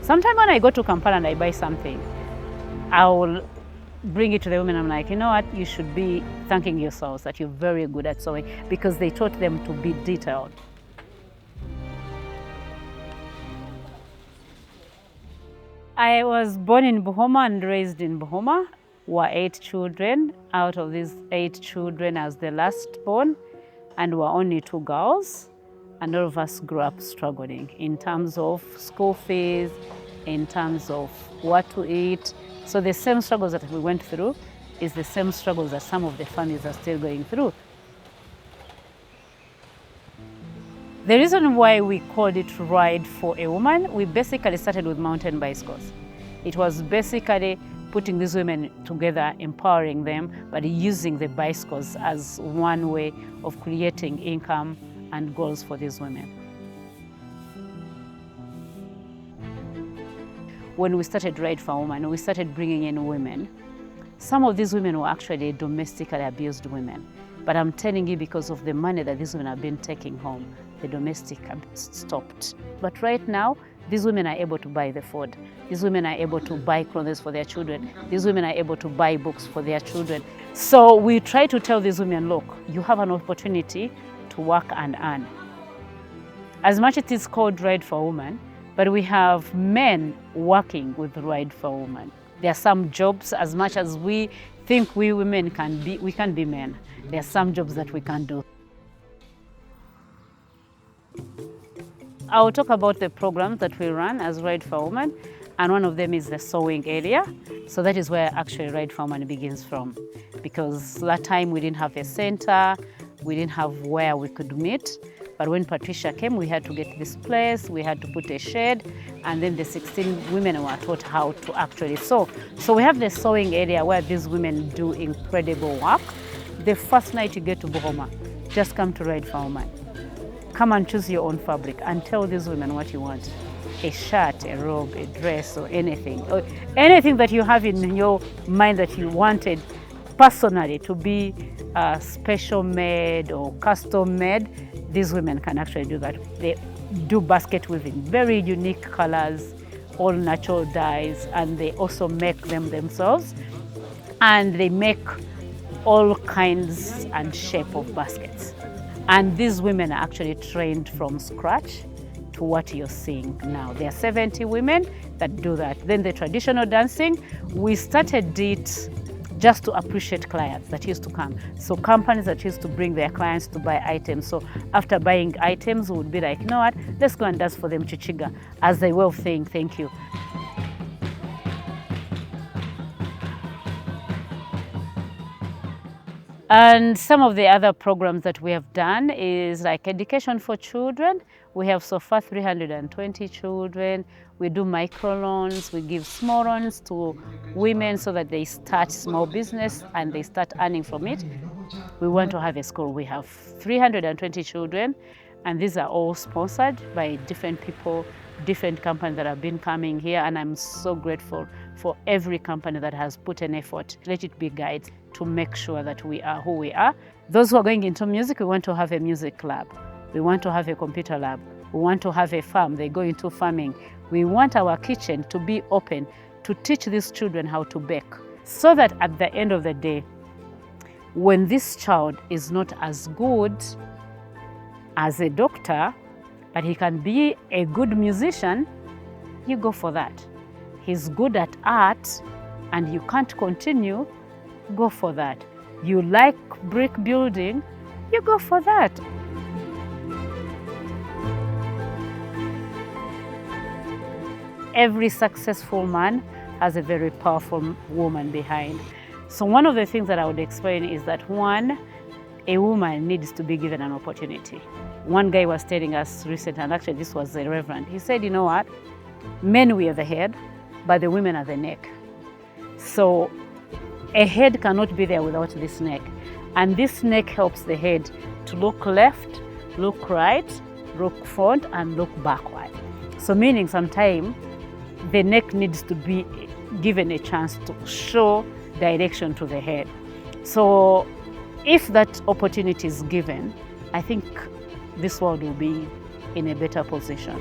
Sometimes when I go to Kampala and I buy something, I will bring it to the women. I'm like, you know what, you should be thanking yourselves that you're very good at sewing, because they taught them to be detailed. I was born in Buhoma and raised in Buhoma. We're 8 children. Out of these 8 children, I was the last born, and we're only 2 girls. And all of us grew up struggling in terms of school fees, in terms of what to eat. So the same struggles that we went through is the same struggles that some of the families are still going through. The reason why we called it Ride for a Woman, we basically started with mountain bicycles. It was basically putting these women together, empowering them, but using the bicycles as one way of creating income and goals for these women. When we started Ride for a Woman, we started bringing in women. Some of these women were actually domestically abused women. But I'm telling you, because of the money that these women have been taking home, the domestic have stopped. But right now, these women are able to buy the food. These women are able to buy clothes for their children. These women are able to buy books for their children. So we try to tell these women, look, you have an opportunity to work and earn. As much as it is called Ride for a Woman, but we have men working with Ride for a Woman. There are some jobs, as much as we think we women can be, we can be men. There are some jobs that we can't do. I'll talk about the programs that we run as Ride for a Woman, and one of them is the sewing area. So that is where actually Ride for a Woman begins from, because that time we didn't have a center, we didn't have where we could meet. But when Patricia came, we had to get this place, we had to put a shed, and then the 16 women were taught how to actually sew. So we have the sewing area where these women do incredible work. The first night you get to Buhoma, just come to Ride for a Woman. Come and choose your own fabric and tell these women what you want. A shirt, a robe, a dress, or anything that you have in your mind that you wanted personally to be special made or custom made. These women can actually do that. They do basket weaving, very unique colors, all natural dyes, and they also make them themselves. And they make all kinds and shape of baskets. And these women are actually trained from scratch to what you're seeing now. There are 70 women that do that. Then the traditional dancing, we started it just to appreciate clients that used to come. So companies that used to bring their clients to buy items. So after buying items, we would be like, you know what, let's go and dance for them Chichiga, as a way of saying thank you. And some of the other programs that we have done is like education for children. We have so far 320 children. We do microloans. We give small loans to women so that they start small business and they start earning from it. We want to have a school. We have 320 children, and these are all sponsored by different people, different companies that have been coming here, and I'm so grateful for every company that has put an effort. Let it be guides to make sure that we are who we are. Those who are going into music, we want to have a music lab. We want to have a computer lab. We want to have a farm. They go into farming. We want our kitchen to be open to teach these children how to bake, so that at the end of the day, when this child is not as good as a doctor, but he can be a good musician, you go for that. He's good at art and you can't continue, go for that. You like brick building, you go for that. Every successful man has a very powerful woman behind. So one of the things that I would explain is that, one, a woman needs to be given an opportunity. One guy was telling us recently, and actually this was a reverend, he said, you know what, men we are the head, but the women are the neck. So a head cannot be there without this neck. And this neck helps the head to look left, look right, look front, and look backward. So meaning sometimes the neck needs to be given a chance to show direction to the head. So if that opportunity is given, I think this world will be in a better position.